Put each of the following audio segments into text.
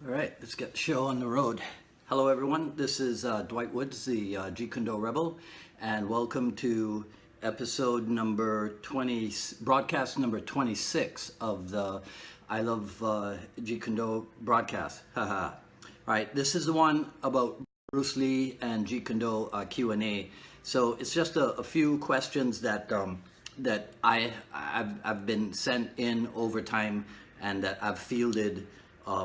All right, let's get the show on the road. Hello, everyone. This is Dwight Woods, the Jeet Kune Rebel, and welcome to episode number 20, broadcast number 26 of the I Love Jeet Kune broadcast. Haha. All right, this is the one about Bruce Lee and Jeet Kune Q&A. So it's just a few questions that that I've been sent in over time and that I've fielded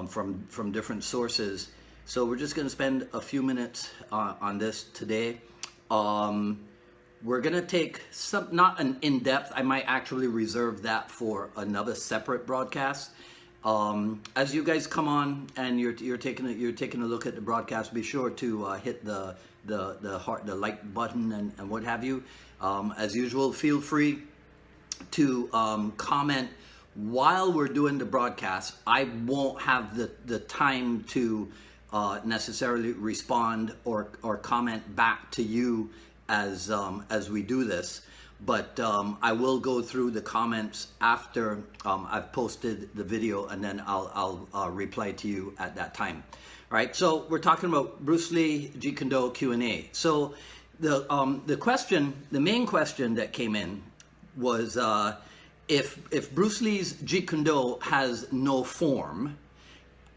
from different sources. So we're just going to spend a few minutes on this today. We're going to take some, not an in-depth, I might actually reserve that for another separate broadcast. As you guys come on and you're taking a look at the broadcast, be sure to hit the like button and what have you. As usual, feel free to comment while we're doing the broadcast. I won't have the time to necessarily respond or comment back to you as we do this, but I will go through the comments after I've posted the video, and then I'll reply to you at that time. All right, so we're talking about Bruce Lee Jeet Kune Q&A. So the main question that came in was if Bruce Lee's Jeet Kune has no form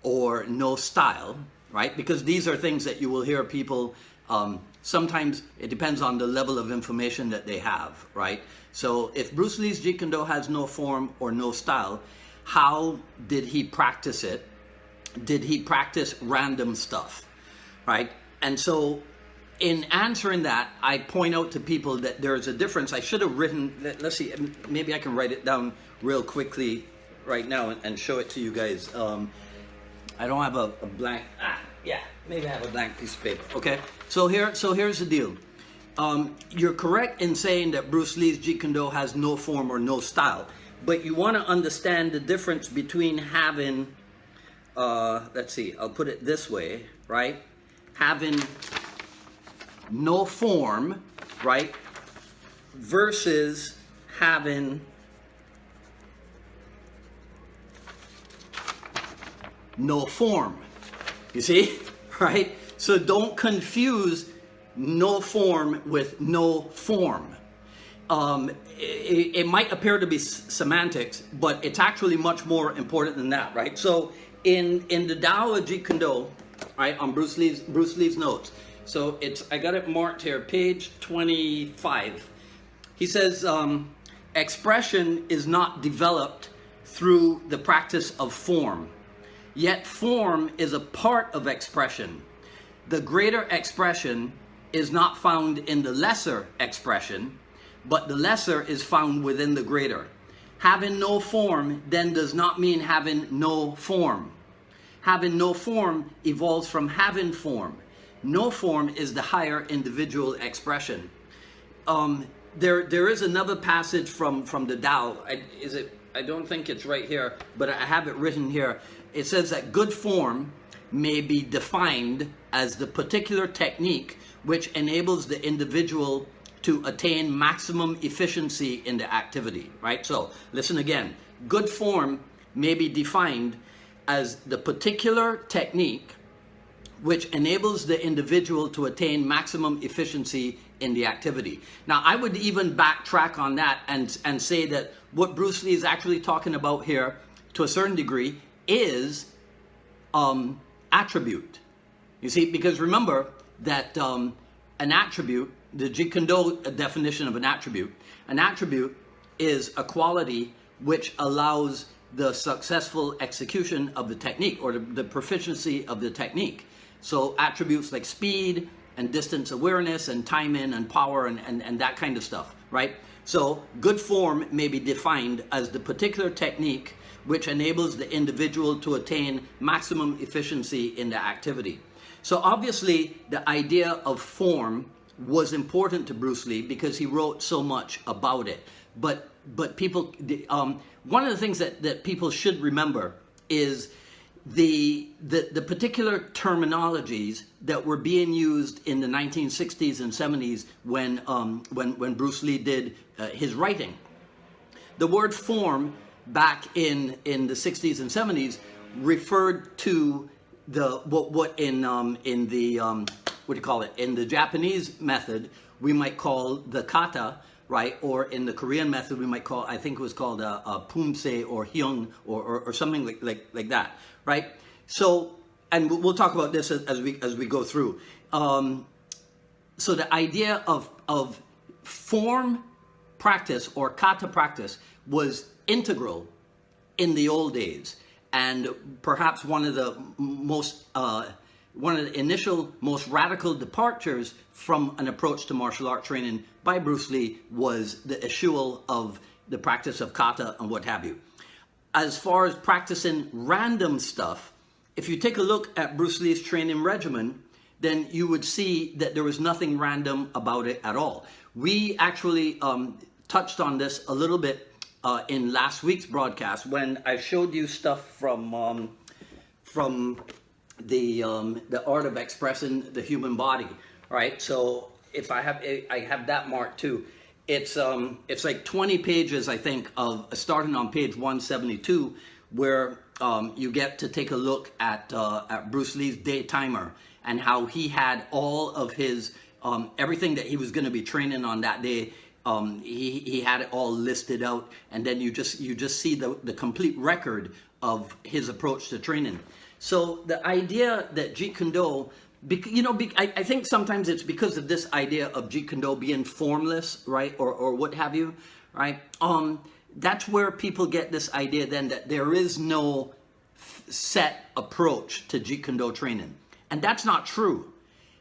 or no style, right? Because these are things that you will hear people, sometimes it depends on the level of information that they have, right? So if Bruce Lee's Jeet Kune has no form or no style, how did he practice it? Did he practice random stuff, right? And so in answering that, I point out to people that there's a difference. I should have written, let's see, maybe I can write it down real quickly right now and show it to you guys. I don't have a blank, yeah, maybe I have a blank piece of paper, okay? So here's the deal. You're correct in saying that Bruce Lee's Jeet Kune has no form or no style, but you want to understand the difference between having, let's see, I'll put it this way, right? Having no form, right, versus having no form. You see, right? So don't confuse no form with no form. It might appear to be semantics, but it's actually much more important than that, right? So in the Tao of Jeet Kune, right, on Bruce Lee's notes, so I got it marked here, page 25. He says, expression is not developed through the practice of form, yet form is a part of expression. The greater expression is not found in the lesser expression, but the lesser is found within the greater. Having no form then does not mean having no form. Having no form evolves from having form. No form is the higher individual expression. There is another passage from the Tao. I don't think it's right here, but I have it written here. It says that good form may be defined as the particular technique which enables the individual to attain maximum efficiency in the activity, right? So listen again. Good form may be defined as the particular technique which enables the individual to attain maximum efficiency in the activity. Now, I would even backtrack on that and say that what Bruce Lee is actually talking about here, to a certain degree, is attribute. You see, because remember that an attribute, the Jeet Kune definition of an attribute is a quality which allows the successful execution of the technique, or the proficiency of the technique. So attributes like speed and distance awareness and timing and power and that kind of stuff, right? So good form may be defined as the particular technique which enables the individual to attain maximum efficiency in the activity. So obviously the idea of form was important to Bruce Lee because he wrote so much about it. But people, one of the things that people should remember is the particular terminologies that were being used in the 1960s and 70s when Bruce Lee did his writing. The word form back in the 60s and 70s referred to what in the what do you call it, in the Japanese method we might call the kata, right? Or in the Korean method we might call, I think it was called a pumse or hyung or something like that, right? So, and we'll talk about this as we go through. So the idea of form practice or kata practice was integral in the old days, and perhaps one of the initial most radical departures from an approach to martial art training by Bruce Lee was the eschewal of the practice of kata and what have you. As far as practicing random stuff, if you take a look at Bruce Lee's training regimen, then you would see that there was nothing random about it at all. We actually touched on this a little bit in last week's broadcast when I showed you stuff from the art of expressing the human body, right? So if I have that marked too. It's like 20 pages, I think, of starting on page 172, where you get to take a look at Bruce Lee's day timer and how he had all of his everything that he was going to be training on that day. He had it all listed out, and then you just see the complete record of his approach to training. So the idea that Jeet Kune Do, I think sometimes it's because of this idea of Jeet Kune Do being formless, right, or what have you, right? That's where people get this idea then that there is no set approach to Jeet Kune Do training, and that's not true.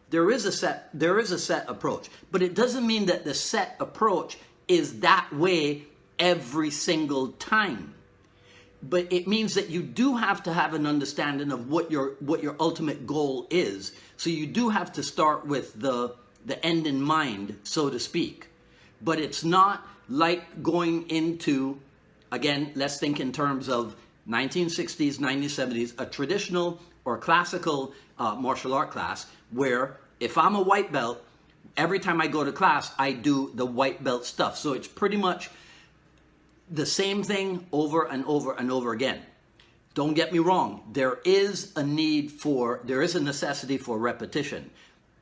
There is a set approach, but it doesn't mean that the set approach is that way every single time. But it means that you do have to have an understanding of what your ultimate goal is. So you do have to start with the end in mind, so to speak. But it's not like going into, again, let's think in terms of 1960s, 1970s, a traditional or classical martial art class where if I'm a white belt, every time I go to class, I do the white belt stuff. So it's pretty much the same thing over and over and over again. Don't get me wrong. There is a necessity for repetition.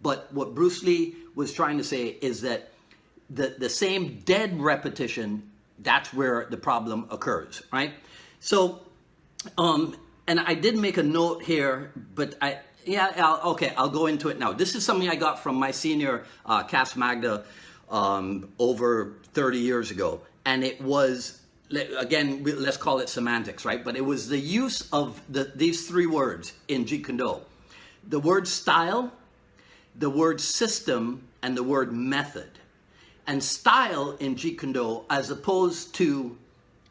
But what Bruce Lee was trying to say is that the same dead repetition, that's where the problem occurs, right? So, and I did make a note here, but I'll go into it now. This is something I got from my senior Cas Magda over 30 years ago. And it was, again, let's call it semantics, right? But it was the use of these three words in Jeet Kune Do. The word style, the word system, and the word method. And style in Jeet Kune Do, as opposed to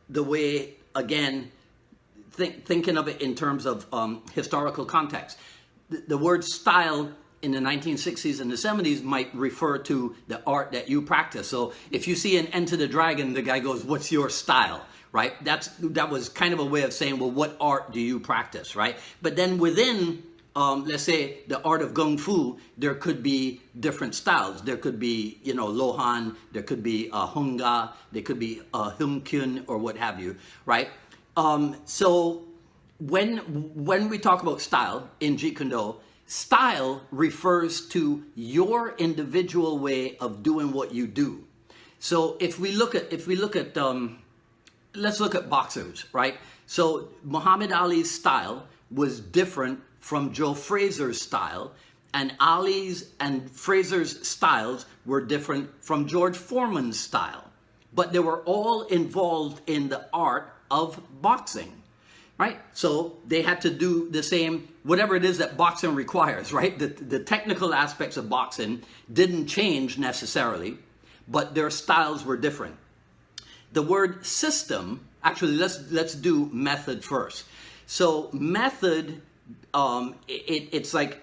the way, again, thinking of it in terms of historical context. The word style in the 1960s and the 70s might refer to the art that you practice. So if you see an Enter the Dragon, the guy goes, "What's your style?" Right? That was kind of a way of saying, well, what art do you practice, right? But then within, let's say, the art of Kung Fu, there could be different styles. There could be, Lohan, there could be Hunga, there could be Hum Kyun, or what have you, right? So when we talk about style in Jeet Kune Do, style refers to your individual way of doing what you do. So if we look at let's look at boxers, right? So Muhammad Ali's style was different from Joe Frazier's style, and Ali's and Frazier's styles were different from George Foreman's style. But they were all involved in the art of boxing. Right? So they had to do the same, whatever it is that boxing requires, right? The technical aspects of boxing didn't change necessarily, but their styles were different. The word system, actually, let's do method first. So method, it's like,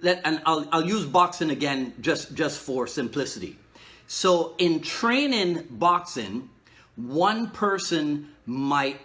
and I'll use boxing again just for simplicity. So in training boxing, one person might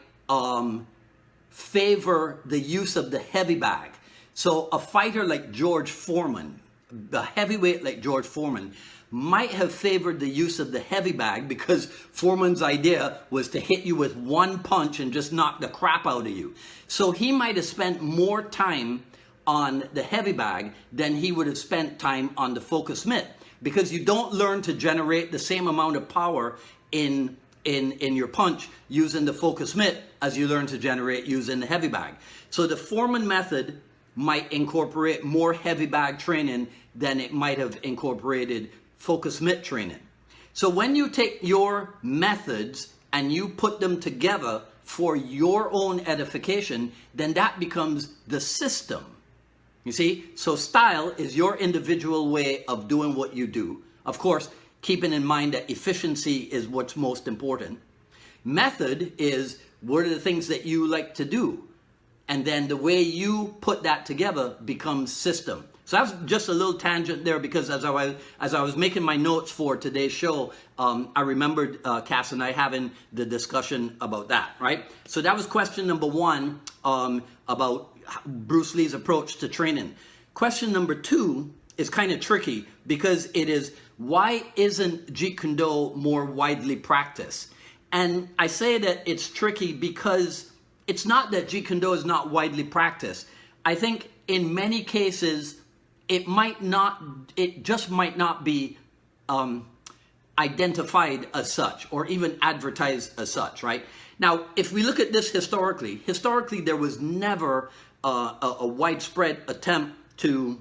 favor the use of the heavy bag. So a fighter like George Foreman, the heavyweight like George Foreman, might have favored the use of the heavy bag because Foreman's idea was to hit you with one punch and just knock the crap out of you. So he might have spent more time on the heavy bag than he would have spent time on the focus mitt, because you don't learn to generate the same amount of power in your punch using the focus mitt as you learn to generate using the heavy bag. So the Foreman method might incorporate more heavy bag training than it might have incorporated focus mitt training. So when you take your methods and you put them together for your own edification, then that becomes the system. You see? So style is your individual way of doing what you do. Of course, keeping in mind that efficiency is what's most important. Method is what are the things that you like to do? And then the way you put that together becomes system. So that was just a little tangent there, because as I was making my notes for today's show, I remembered Cass and I having the discussion about that, right? So that was question number one, about Bruce Lee's approach to training. Question number two is kind of tricky, because it is, why isn't Jeet Kune Do more widely practiced? And I say that it's tricky because it's not that Jeet Kune Do is not widely practiced. I think in many cases, it just might not be identified as such, or even advertised as such, right? Now, if we look at this historically there was never a widespread attempt to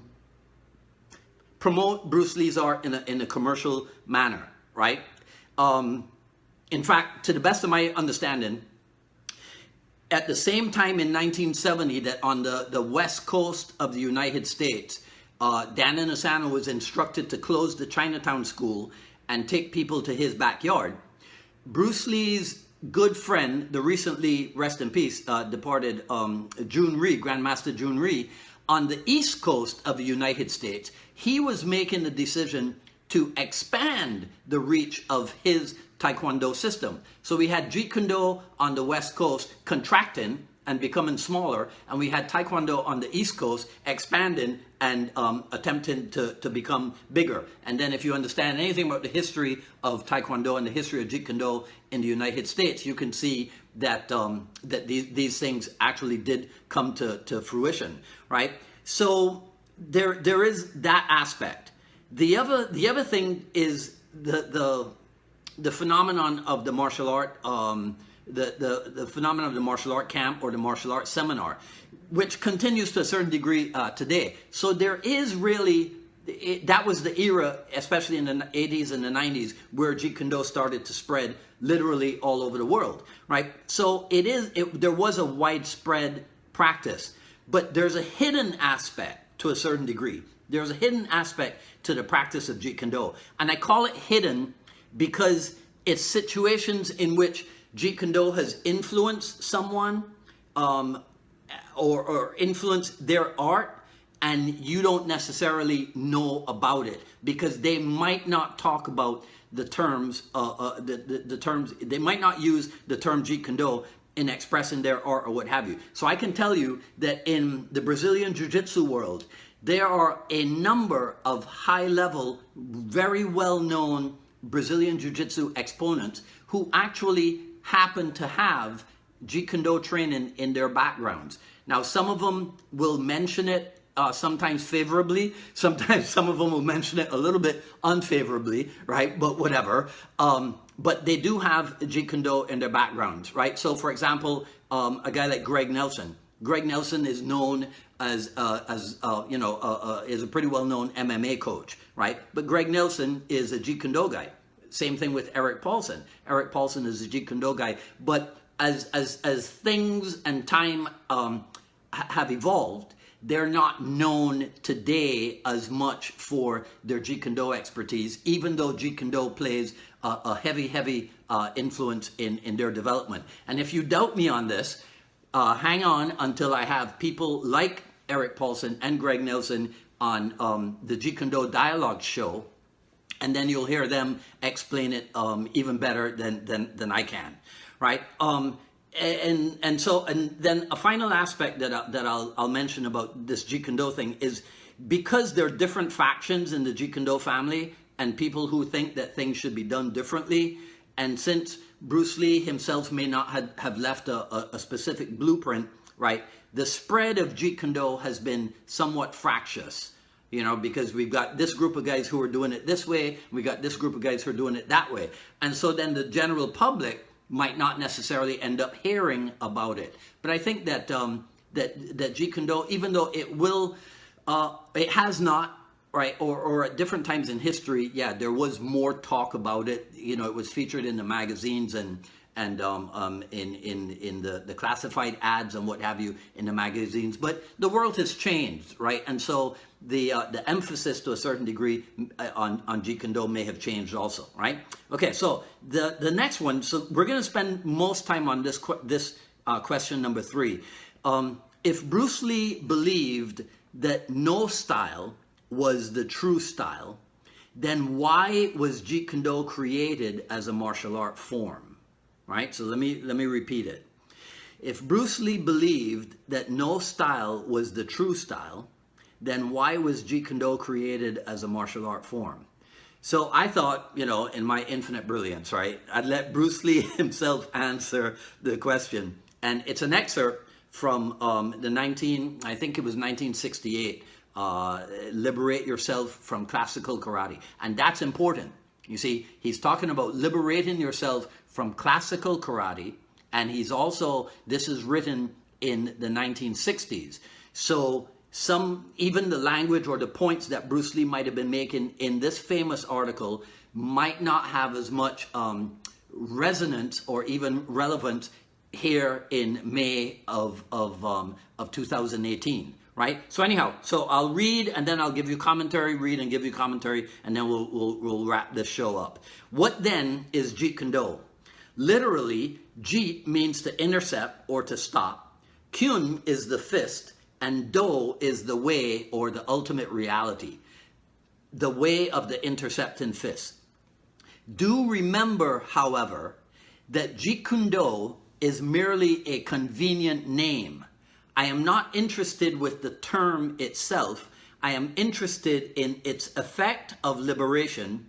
promote Bruce Lee's art in a commercial manner, right? In fact, to the best of my understanding, at the same time in 1970 that on the west coast of the United States, Dan Inosanto was instructed to close the Chinatown school and take people to his backyard. Bruce Lee's good friend, the recently, rest in peace, departed Jun Rhee, Grandmaster Jun Rhee, on the east coast of the United States, he was making the decision to expand the reach of his Taekwondo system. So we had Jeet Kune Do on the west coast contracting and becoming smaller, and we had Taekwondo on the east coast expanding and attempting to become bigger. And then if you understand anything about the history of Taekwondo and the history of Jeet Kune Do in the United States, you can see that that these things actually did come to fruition, right? So there is that aspect. The other thing is the phenomenon of the martial art, the phenomenon of the martial art camp or the martial arts seminar, which continues to a certain degree today. So there is really, that was the era, especially in the 80s and the 90s, where Jeet Kune Do started to spread literally all over the world, right? So there was a widespread practice, but there's a hidden aspect to a certain degree. There's a hidden aspect to the practice of Jeet Kune Do. And I call it hidden because it's situations in which Jeet Kune Do has influenced someone or influenced their art, and you don't necessarily know about it because they might not talk about the terms, the terms, they might not use the term Jeet Kune Do in expressing their art or what have you. So I can tell you that in the Brazilian Jiu-Jitsu world, there are a number of high-level, very well-known Brazilian Jiu-Jitsu exponents who actually happen to have Jeet Kune Do training in their backgrounds. Now, some of them will mention it sometimes favorably. Sometimes some of them will mention it a little bit unfavorably, right? But whatever. But they do have Jeet Kune Do in their backgrounds, right? So, for example, a guy like Greg Nelson. Greg Nelson is known as is a pretty well-known MMA coach, right? But Greg Nelson is a Jeet Kune Do guy. Same thing with Eric Paulson. Eric Paulson is a Jeet Kune Do guy. But as things and time have evolved, they're not known today as much for their Jeet Kune Do expertise, even though Jeet Kune Do plays a heavy influence in their development. And if you doubt me on this, hang on until I have people like Eric Paulson and Greg Nelson on the Jeet Kune Do Dialogue show, and then you'll hear them explain it even better than I can, right? And then a final aspect that I'll mention about this Jeet Kune Do thing is because there are different factions in the Jeet Kune Do family and people who think that things should be done differently, and since Bruce Lee himself may not have left a specific blueprint, right? the spread of Jeet Kune Do has been somewhat fractious. You know, because we've got this group of guys who are doing it this way, we got this group of guys who are doing it that way. And so then the general public might not necessarily end up hearing about it. But I think that that Jeet Kune Do, even though it has not, right, or at different times in history, yeah, there was more talk about it. You know, it was featured in the magazines and in the classified ads and what have you in the magazines. But the world has changed, right? And so the emphasis to a certain degree on Jeet Kune Do may have changed also, right? Okay, so the next one. So we're going to spend most time on this question number 3. If Bruce Lee believed that no style was the true style, then why was Jeet Kune Do created as a martial art form? Right? So let me repeat it. If Bruce Lee believed that no style was the true style, then why was Jeet Kune Do created as a martial art form? So I thought, you know, in my infinite brilliance, right, I'd let Bruce Lee himself answer the question. And it's an excerpt from I think it was 1968, Liberate Yourself from Classical Karate. And that's important. You see, he's talking about liberating yourself from classical karate, and he's also, this is written in the 1960s. So even the language or the points that Bruce Lee might have been making in this famous article might not have as much resonance or even relevance here in May of 2018. Right? So anyhow, so I'll read and then I'll give you commentary, read and give you commentary, and then we'll wrap this show up. What then is Jeet Kune Do? Literally, Jeet means to intercept or to stop. Kune is the fist, and Do is the way or the ultimate reality. The way of the intercepting fist. Do remember, however, that Jeet Kune Do is merely a convenient name. I am not interested with the term itself. I am interested in its effect of liberation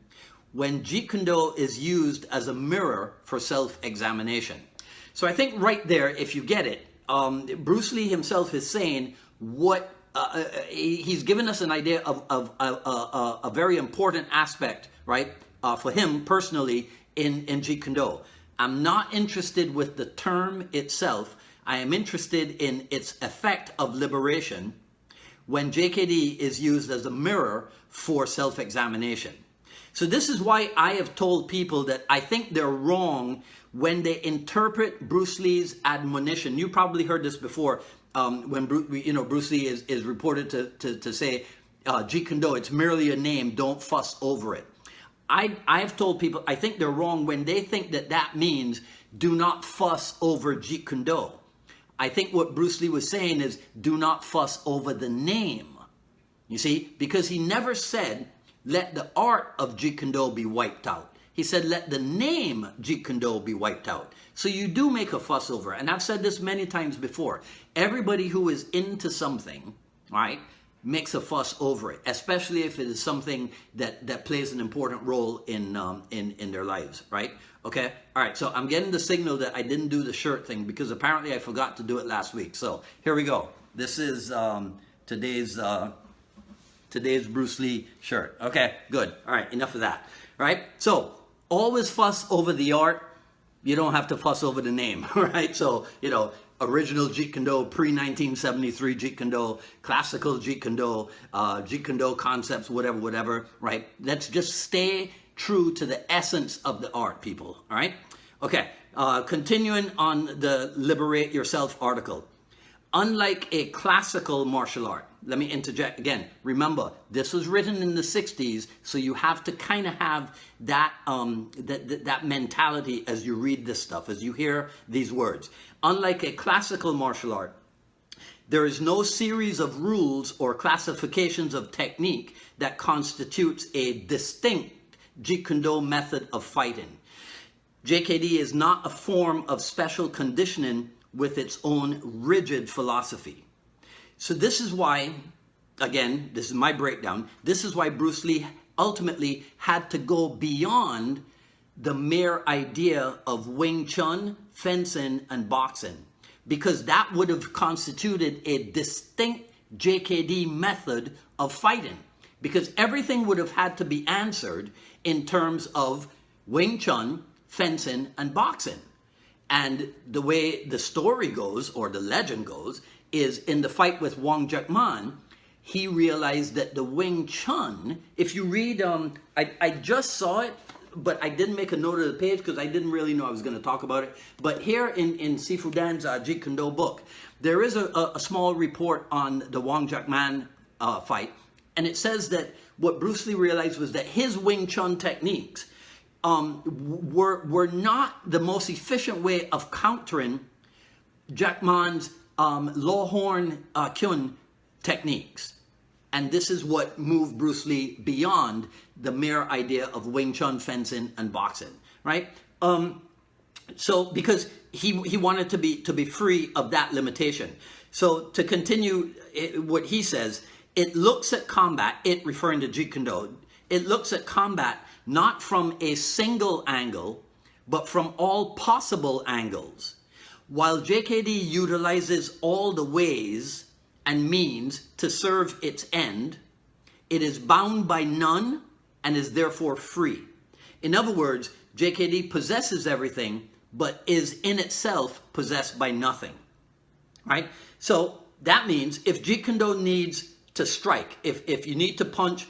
when Jeet Kune Do is used as a mirror for self-examination. So I think right there, if you get it, Bruce Lee himself is saying what he's given us an idea of a very important aspect, right, for him personally in Jeet Kune Do. I'm not interested with the term itself. I am interested in its effect of liberation when JKD is used as a mirror for self-examination. So this is why I have told people that I think they're wrong when they interpret Bruce Lee's admonition. You probably heard this before when Bruce Lee is reported to say, Jeet Kune Do, it's merely a name, don't fuss over it. I've told people I think they're wrong when they think that means do not fuss over Jeet Kune Do. I think what Bruce Lee was saying is do not fuss over the name. You see, because he never said let the art of Jeet Kune Do be wiped out. He said let the name Jeet Kune Do be wiped out. So you do make a fuss over it. And I've said this many times before. Everybody who is into something, right, makes a fuss over it, especially if it is something that plays an important role in their lives, right? Okay, all right, so I'm getting the signal that I didn't do the shirt thing because apparently I forgot to do it last week. So here we go. This is today's Bruce Lee shirt. Okay, good. All right, enough of that, right? So always fuss over the art. You don't have to fuss over the name, right? So, you know, original Jeet Kune Do, pre-1973 Jeet Kune Do, classical Jeet Kune Do, Jeet Kune Do concepts, whatever, right? Let's just stay true to the essence of the art, people, all right? Okay, continuing on the Liberate Yourself article. Unlike a classical martial art, let me interject again. Remember, this was written in the 60s, so you have to kind of have that, that mentality as you read this stuff, as you hear these words. Unlike a classical martial art, there is no series of rules or classifications of technique that constitutes a distinct Jeet Kune Do method of fighting. JKD is not a form of special conditioning with its own rigid philosophy. So this is why, again, this is my breakdown, this is why Bruce Lee ultimately had to go beyond the mere idea of Wing Chun, fencing, and boxing. because that would have constituted a distinct JKD method of fighting, because everything would have had to be answered in terms of Wing Chun, fencing, and boxing. And the way the story goes, or the legend goes, is in the fight with Wong Jack Man, he realized that the Wing Chun, if you read, I just saw it, but I didn't make a note of the page because I didn't really know I was going to talk about it. But here in Sifu Dan's Jeet Kune Do book, there is a small report on the Wong Jack Man fight. And it says that what Bruce Lee realized was that his Wing Chun techniques were not the most efficient way of countering Jack Man's low horn Kune techniques. And this is what moved Bruce Lee beyond the mere idea of Wing Chun, fencing, and boxing, right? So because he wanted to be free of that limitation. So to continue what he says, it looks at combat, it referring to Jeet Kune Do, it looks at combat not from a single angle, but from all possible angles. While JKD utilizes all the ways and means to serve its end, it is bound by none and is therefore free. In other words, JKD possesses everything, but is in itself possessed by nothing, right? So that means if Jeet Kune Do needs to strike, if you need to punch,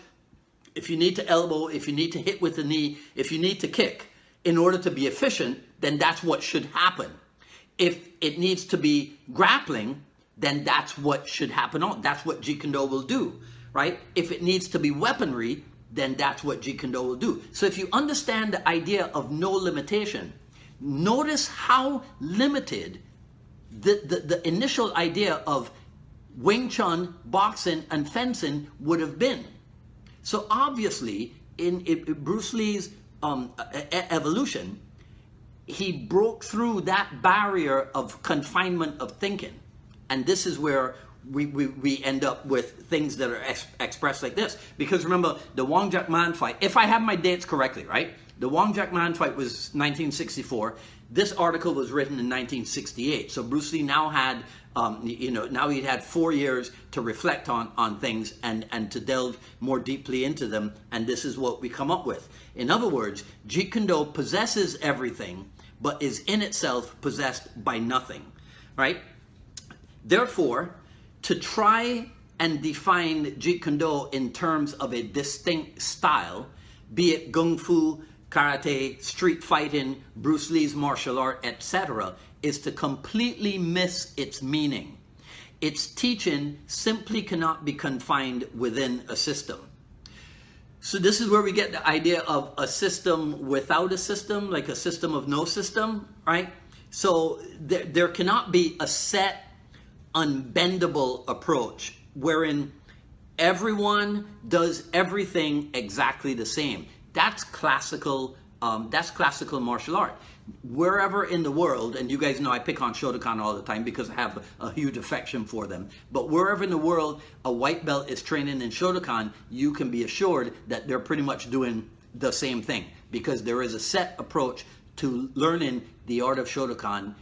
if you need to elbow, if you need to hit with the knee, if you need to kick in order to be efficient, then that's what should happen. If it needs to be grappling, then that's what should happen. That's what Jeet Kune Do will do, right? If it needs to be weaponry, then that's what Jeet Kune Do will do. So if you understand the idea of no limitation, notice how limited the initial idea of Wing Chun, boxing, and fencing would have been. So obviously, in Bruce Lee's evolution, he broke through that barrier of confinement of thinking. And this is where we end up with things that are expressed like this. Because remember, the Wong Jack Man fight, if I have my dates correctly, right? The Wong Jack Man fight was 1964. This article was written in 1968. So Bruce Lee now had, now he'd had 4 years to reflect on things and to delve more deeply into them. And this is what we come up with. In other words, Jeet Kune Do possesses everything, but is in itself possessed by nothing, right? Therefore, to try and define Jeet Kune Do in terms of a distinct style, be it Kung Fu, Karate, street fighting, Bruce Lee's martial art, etc., is to completely miss its meaning. Its teaching simply cannot be confined within a system. So this is where we get the idea of a system without a system, like a system of no system, right? So there cannot be a set, unbendable approach wherein everyone does everything exactly the same. That's classical martial art. Wherever in the world, and you guys know I pick on Shotokan all the time because I have a huge affection for them, but wherever in the world a white belt is training in Shotokan, you can be assured that they're pretty much doing the same thing, because there is a set approach to learning the art of Shotokan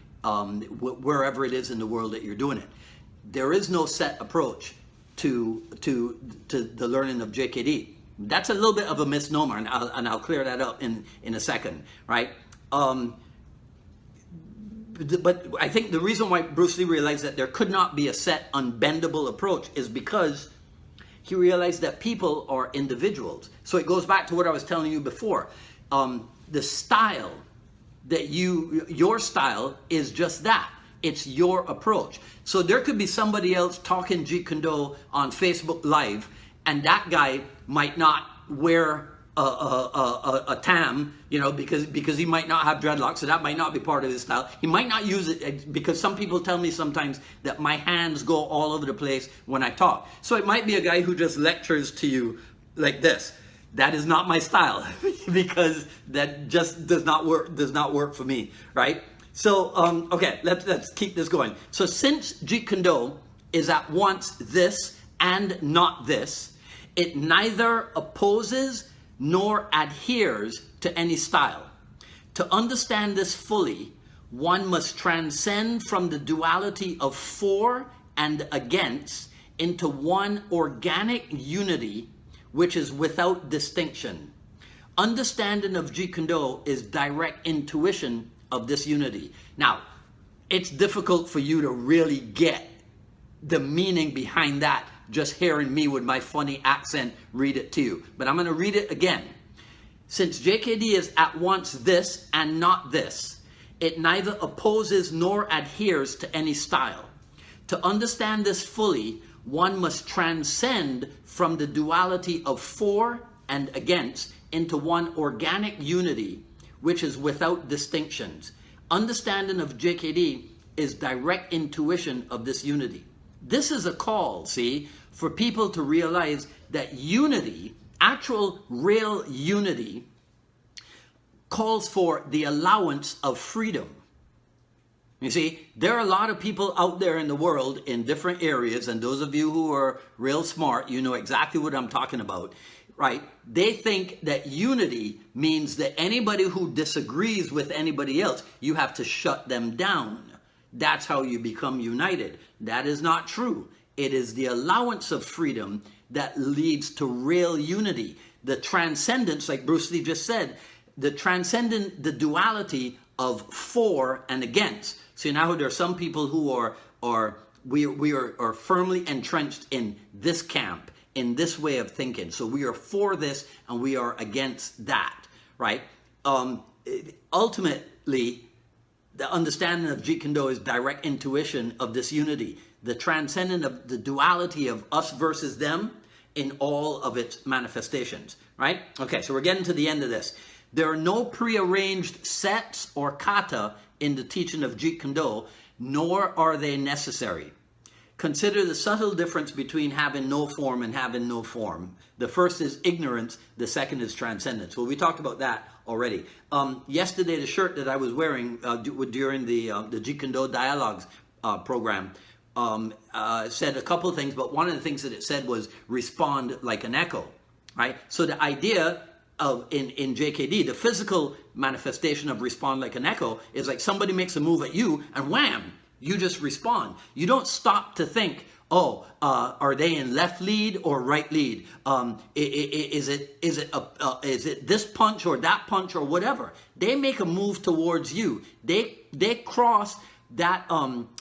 wherever it is in the world that you're doing it. There is no set approach to the learning of JKD. That's a little bit of a misnomer, and I'll clear that up in a second, right? But I think the reason why Bruce Lee realized that there could not be a set, unbendable approach is because he realized that people are individuals. So it goes back to what I was telling you before. The style that your style is just that. It's your approach. So there could be somebody else talking Jeet Kune Do on Facebook Live, and that guy might not wear a tam, because he might not have dreadlocks, so that might not be part of his style. He might not use it because some people tell me sometimes that my hands go all over the place when I talk. So it might be a guy who just lectures to you like this. That is not my style because that just does not work for me, right? So, okay, let's keep this going. So since Jeet Kune Do is at once this and not this, it neither opposes nor adheres to any style. To understand this fully, one must transcend from the duality of for and against into one organic unity which is without distinction. Understanding of Jeet Kune is direct intuition of this unity. Now, it's difficult for you to really get the meaning behind that just hearing me with my funny accent read it to you. But I'm going to read it again. Since JKD is at once this and not this, it neither opposes nor adheres to any style. To understand this fully, one must transcend from the duality of for and against into one organic unity which is without distinctions. Understanding of JKD is direct intuition of this unity. This is a call, see, for people to realize that unity, actual real unity, calls for the allowance of freedom. You see, there are a lot of people out there in the world in different areas, and those of you who are real smart, you know exactly what I'm talking about, right? They think that unity means that anybody who disagrees with anybody else, you have to shut them down. That's how you become united. That is not true. It is the allowance of freedom that leads to real unity. The transcendence, like Bruce Lee just said, the transcendent, the duality of for and against. So now there are some people who are firmly entrenched in this camp, in this way of thinking. So we are for this and we are against that, right? Ultimately, the understanding of Jeet Kune Do is direct intuition of this unity, the transcendent of the duality of us versus them in all of its manifestations, right? Okay, so we're getting to the end of this. There are no prearranged sets or kata in the teaching of Jeet Kune Do, nor are they necessary. Consider the subtle difference between having no form and having no form. The first is ignorance, the second is transcendence. Well, we talked about that already. Yesterday, the shirt that I was wearing during the Jeet Kune Do Dialogues program said a couple of things, but one of the things that it said was respond like an echo, right? So the idea of in JKD, the physical manifestation of respond like an echo is like somebody makes a move at you and wham, you just respond. You don't stop to think, oh, are they in left lead or right lead? Is it this punch or that punch or whatever? They make a move towards you. They cross that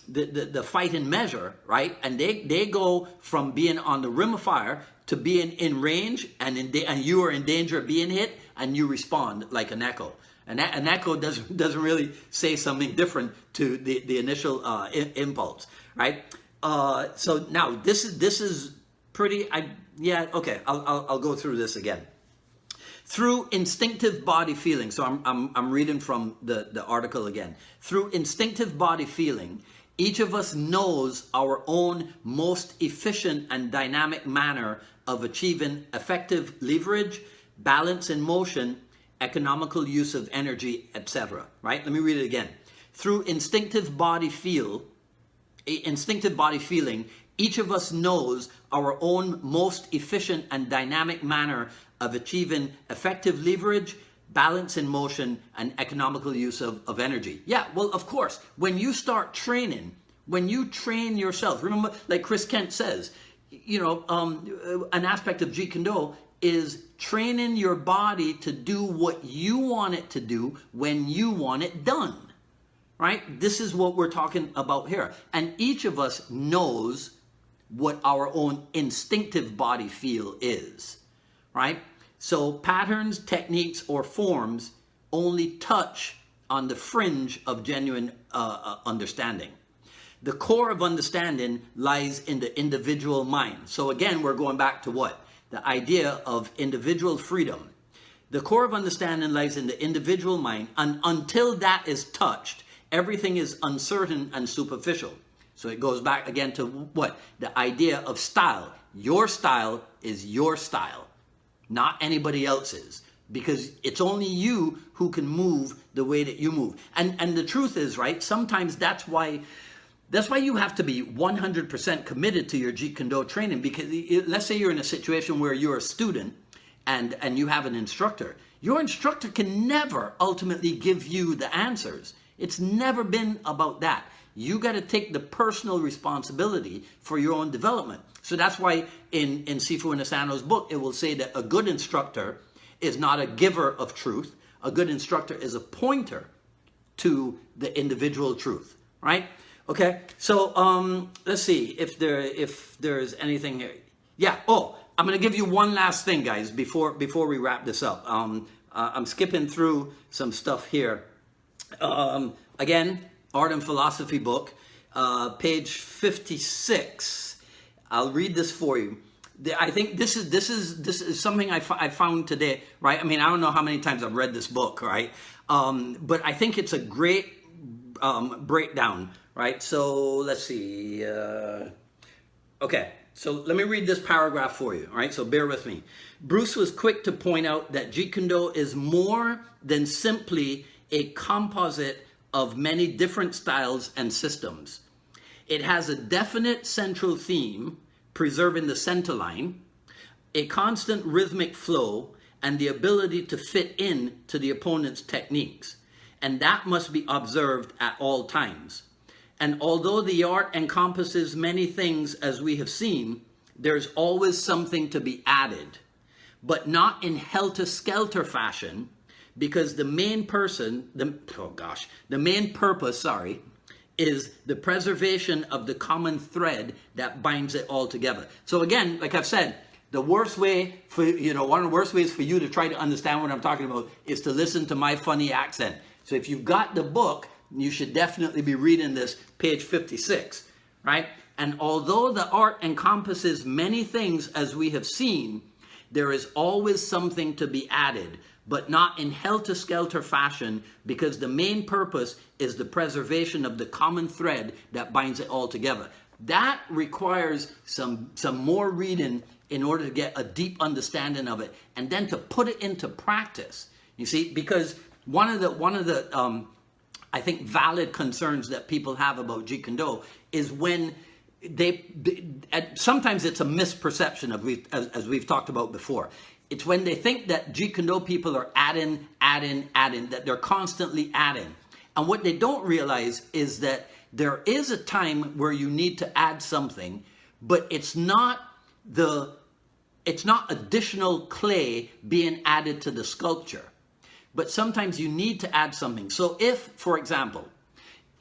the fight and measure, right? And they go from being on the rim of fire to being in range, and you are in danger of being hit, and you respond like an echo. And an echo doesn't really say something different to the initial impulse, right? So now this is pretty. I'll go through this again. Through instinctive body feeling. So I'm reading from the article again. Through instinctive body feeling, each of us knows our own most efficient and dynamic manner of achieving effective leverage, balance in motion, economical use of energy, etc. Right? Let me read it again. Through instinctive body feeling, each of us knows our own most efficient and dynamic manner of achieving effective leverage, balance in motion, and economical use of energy. Yeah, well, of course, when you start training, when you train yourself, remember, like Chris Kent says, an aspect of Jeet Kune Do is training your body to do what you want it to do when you want it done, right? This is what we're talking about here. And each of us knows what our own instinctive body feel is, right? So patterns, techniques, or forms only touch on the fringe of genuine understanding. The core of understanding lies in the individual mind. So again, we're going back to what? The idea of individual freedom. The core of understanding lies in the individual mind, and until that is touched, everything is uncertain and superficial. So it goes back again to what? The idea of style. Your style is your style, not anybody else's, because it's only you who can move the way that you move. And the truth is, right, sometimes that's why you have to be 100% committed to your Jeet Kune Do training, because let's say you're in a situation where you're a student and you have an instructor. Your instructor can never ultimately give you the answers. It's never been about that. You got to take the personal responsibility for your own development. So that's why in Sifu Inasano's book, it will say that a good instructor is not a giver of truth. A good instructor is a pointer to the individual truth, right? Okay, so let's see if there's anything here. Yeah, oh, I'm going to give you one last thing, guys, before we wrap this up. I'm skipping through some stuff here. Again, Art and Philosophy book, page 56. I'll read this for you. I think this is something I found today, right? I mean, I don't know how many times I've read this book, right? But I think it's a great breakdown, right? So let's see. Okay, so let me read this paragraph for you, right? So bear with me. Bruce was quick to point out that Jeet Kune Do is more than simply a composite of many different styles and systems. It has a definite central theme, preserving the center line, a constant rhythmic flow, and the ability to fit in to the opponent's techniques. And that must be observed at all times. And although the art encompasses many things as we have seen, there's always something to be added, but not in helter-skelter fashion, because the main purpose, is the preservation of the common thread that binds it all together. So again, like I've said, the worst way for, one of the worst ways for you to try to understand what I'm talking about is to listen to my funny accent. So if you've got the book, you should definitely be reading this, page 56, right? And although the art encompasses many things as we have seen, there is always something to be added, but not in helter-skelter fashion, because the main purpose is the preservation of the common thread that binds it all together. That requires some more reading in order to get a deep understanding of it, and then to put it into practice. You see, because one of the I think valid concerns that people have about Jeet Kune Do is when sometimes it's a misperception as we've talked about before. It's when they think that Jeet Kune Do people are adding, that they're constantly adding. And what they don't realize is that there is a time where you need to add something, but it's not additional clay being added to the sculpture. But sometimes you need to add something. So if, for example,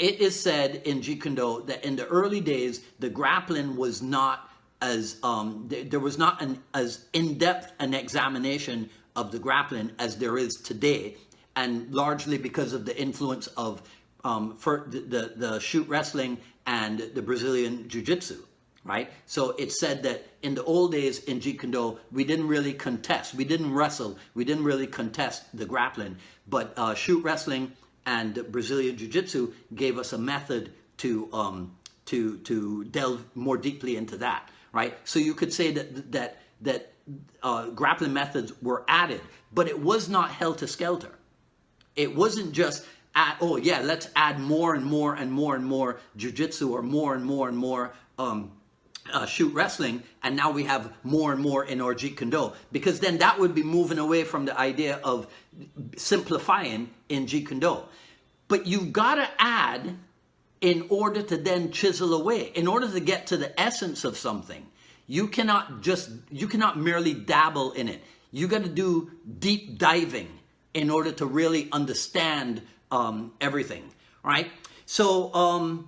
it is said in Jeet Kune Do that in the early days, the grappling was not as, there was not as in-depth an examination of the grappling as there is today, and largely because of the influence of the shoot wrestling and the Brazilian Jiu-Jitsu, right? So it's said that in the old days in Jeet Kune Do, we didn't really contest, we didn't wrestle, we didn't really contest the grappling, but shoot wrestling and Brazilian Jiu-Jitsu gave us a method to delve more deeply into that, right? So you could say that grappling methods were added, but it was not helter-skelter. It wasn't just let's add more and more and more and more jiu-jitsu, or more and more and more shoot wrestling, and now we have more and more in our Jeet Kune Do, because then that would be moving away from the idea of simplifying in Jeet Kune Do. But you've got to add in order to then chisel away, in order to get to the essence of something. You cannot merely dabble in it. You got to do deep diving in order to really understand everything, right? So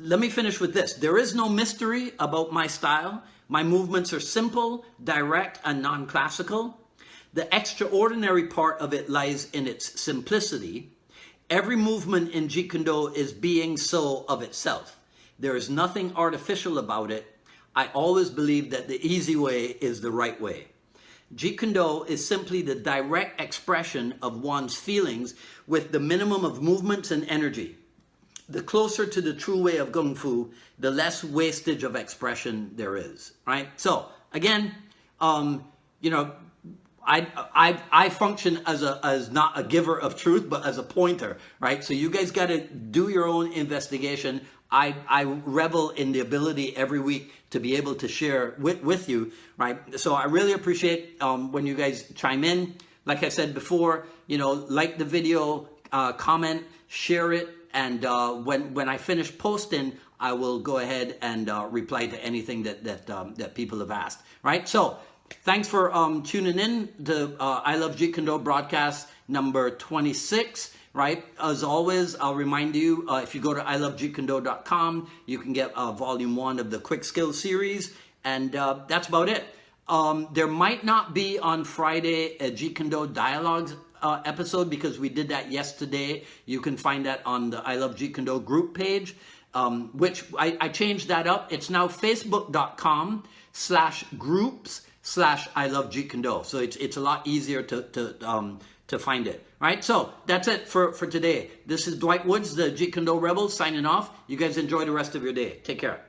let me finish with this. There is no mystery about my style. My movements are simple, direct, and non-classical. The extraordinary part of it lies in its simplicity. Every movement in Jeet Kune Do is being so of itself. There is nothing artificial about it. I always believe that the easy way is the right way. Jeet Kune Do is simply the direct expression of one's feelings with the minimum of movements and energy. The closer to the true way of Kung Fu, the less wastage of expression there is, right? So again, I function as not a giver of truth, but as a pointer, right? So you guys got to do your own investigation. I revel in the ability every week to be able to share with you, right? So I really appreciate when you guys chime in. Like I said before, like the video, comment, share it, and when I finish posting, I will go ahead and reply to anything that people have asked. Right? So thanks for tuning in to I Love Jeet Kune Do broadcast number 26. Right? As always, I'll remind you, if you go to ILoveJeetKuneDo.com, you can get volume 1 of the Quick Skills series, and that's about it. There might not be on Friday a Jeet Kune Do Dialogues episode because we did that yesterday. You can find that on the I Love Jeet Kune Do group page, which I changed that up. It's now facebook.com/groups/I Love Jeet Kune Do. So it's a lot easier to find it. Right? So that's it for today. This is Dwight Woods, the Jeet Kune Do Rebel, signing off. You guys enjoy the rest of your day. Take care.